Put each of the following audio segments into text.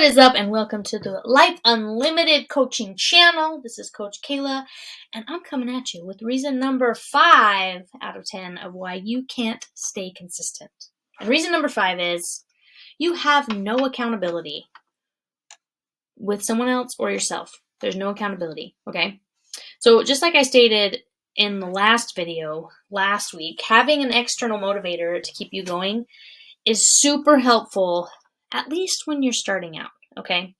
What is up, and welcome to the Life Unlimited Coaching Channel. This is Coach Kayla, and I'm coming at you with reason number 5 out of 10 of why you can't stay consistent. And reason number 5 is you have no accountability with someone else or yourself. There's no accountability, okay? So just like I stated in the last video last week, having an external motivator to keep you going is super helpful, at least when you're starting out, okay?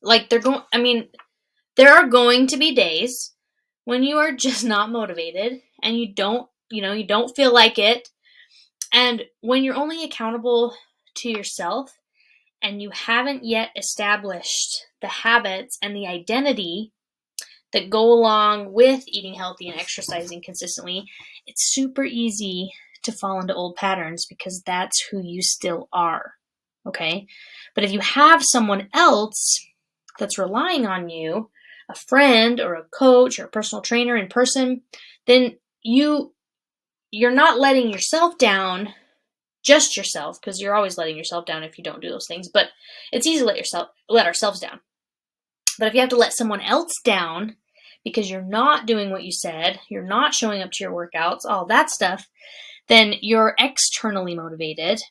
Like there are going to be days when you are just not motivated and you don't feel like it. And when you're only accountable to yourself and you haven't yet established the habits and the identity that go along with eating healthy and exercising consistently, it's super easy to fall into old patterns because that's who you still are, okay? But if you have someone else that's relying on you, a friend or a coach or a personal trainer in person, then you're not letting yourself down, just yourself, because you're always letting yourself down if you don't do those things, but it's easy to let ourselves down. But if you have to let someone else down because you're not doing what you said, you're not showing up to your workouts, all that stuff, then you're externally motivated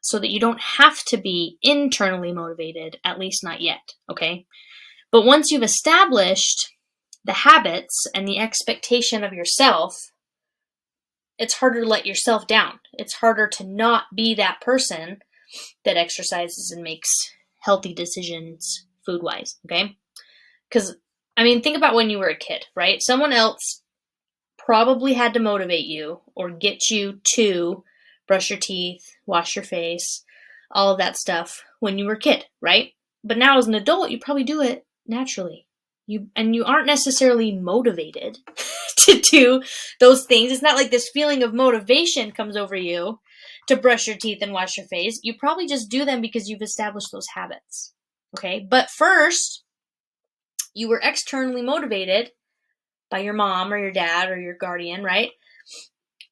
so that you don't have to be internally motivated, at least not yet, okay? But once you've established the habits and the expectation of yourself, it's harder to let yourself down. It's harder to not be that person that exercises and makes healthy decisions food-wise, okay? Because, think about when you were a kid, right? Someone else probably had to motivate you or get you to brush your teeth, wash your face, all of that stuff when you were a kid, right? But now as an adult, you probably do it naturally. You aren't necessarily motivated to do those things. It's not like this feeling of motivation comes over you to brush your teeth and wash your face. You probably just do them because you've established those habits, okay? But first, you were externally motivated by your mom or your dad or your guardian, right?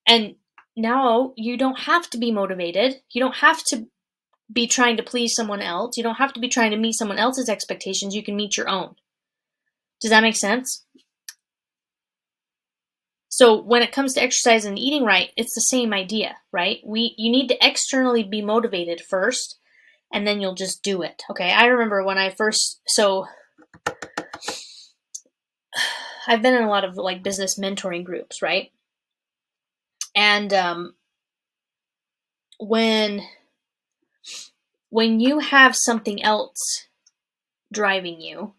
And now you don't have to be motivated. You don't have to be trying to please someone else. You don't have to be trying to meet someone else's expectations. You can meet your own. Does that make sense? So when it comes to exercise and eating right, it's the same idea, right? You need to externally be motivated first, and then you'll just do it, okay? I remember when I've been in a lot of business mentoring groups, right? And when you have something else driving you,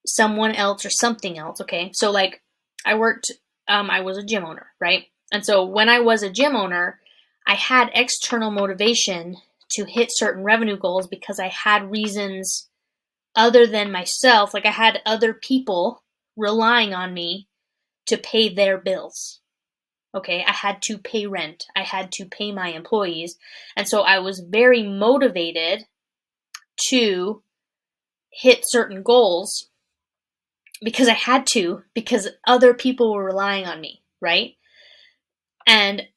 someone else or something else, okay? So I was a gym owner, right? And so when I was a gym owner, I had external motivation to hit certain revenue goals because I had reasons other than myself. I had other people relying on me to pay their bills. Okay, I had to pay rent. I had to pay my employees. And so I was very motivated to hit certain goals because I had to, because other people were relying on me, right? And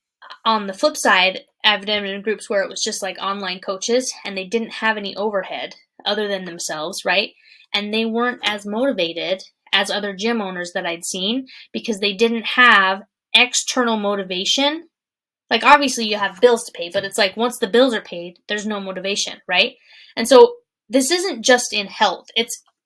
on the flip side, I've been in groups where it was just online coaches and they didn't have any overhead other than themselves, right? And they weren't as motivated as other gym owners that I'd seen because they didn't have external motivation. Obviously you have bills to pay, but it's once the bills are paid, there's no motivation, right? And so this isn't just in health.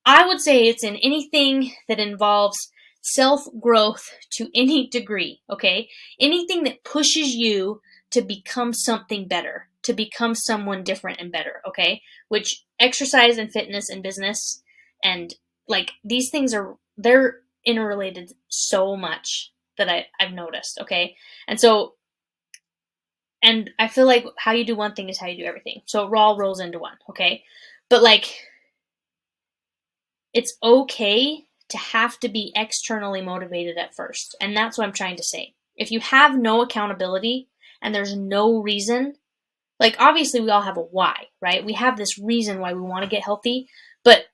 I would say it's in anything that involves self-growth to any degree, okay? Anything that pushes you to become something better, to become someone different and better, okay? Which exercise and fitness and business and these things they're interrelated so much that I've noticed, okay? And I feel like how you do one thing is how you do everything. So it all rolls into one, okay? But it's okay to have to be externally motivated at first. And that's what I'm trying to say. If you have no accountability and there's no reason, obviously we all have a why, right? We have this reason why we want to get healthy, but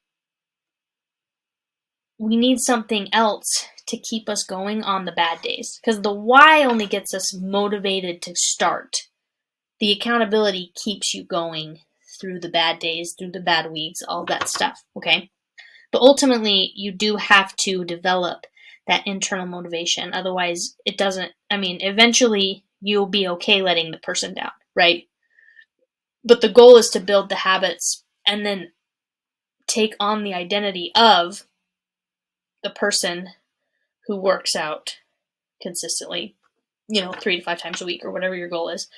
we need something else to keep us going on the bad days. Because the why only gets us motivated to start. The accountability keeps you going through the bad days, through the bad weeks, all that stuff, okay? But ultimately, you do have to develop that internal motivation. Otherwise, eventually you'll be okay letting the person down, right? But the goal is to build the habits and then take on the identity of the person who works out consistently, 3 to 5 times a week or whatever your goal is.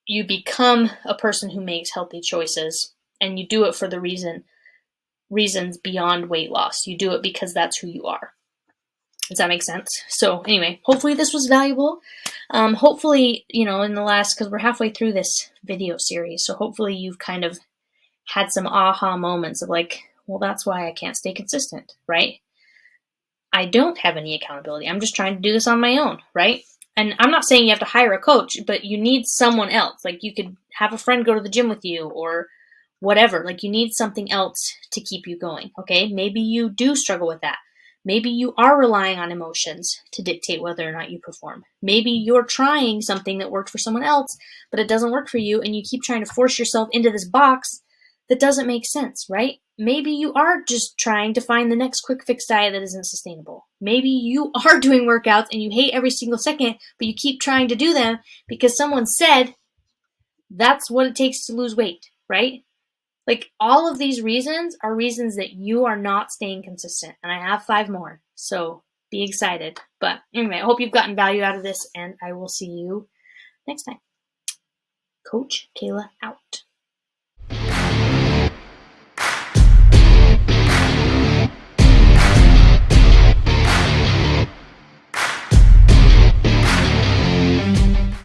You become a person who makes healthy choices, and you do it for the reasons beyond weight loss. You do it because that's who you are. Does that make sense? So anyway, hopefully this was valuable. Hopefully, in the last, because we're halfway through this video series, so hopefully you've kind of had some aha moments of like, well, that's why I can't stay consistent, right? I don't have any accountability. I'm just trying to do this on my own, right? And I'm not saying you have to hire a coach, but you need someone else. Like, you could have a friend go to the gym with you or whatever. Like, you need something else to keep you going, okay? Maybe you do struggle with that. Maybe you are relying on emotions to dictate whether or not you perform. Maybe you're trying something that worked for someone else, but it doesn't work for you, and you keep trying to force yourself into this box that doesn't make sense, right? Maybe you are just trying to find the next quick fix diet that isn't sustainable. Maybe you are doing workouts and you hate every single second, but you keep trying to do them because someone said that's what it takes to lose weight, right? Like, all of these reasons are reasons that you are not staying consistent. And I have 5 more, so be excited. But anyway, I hope you've gotten value out of this, and I will see you next time. Coach Kayla out.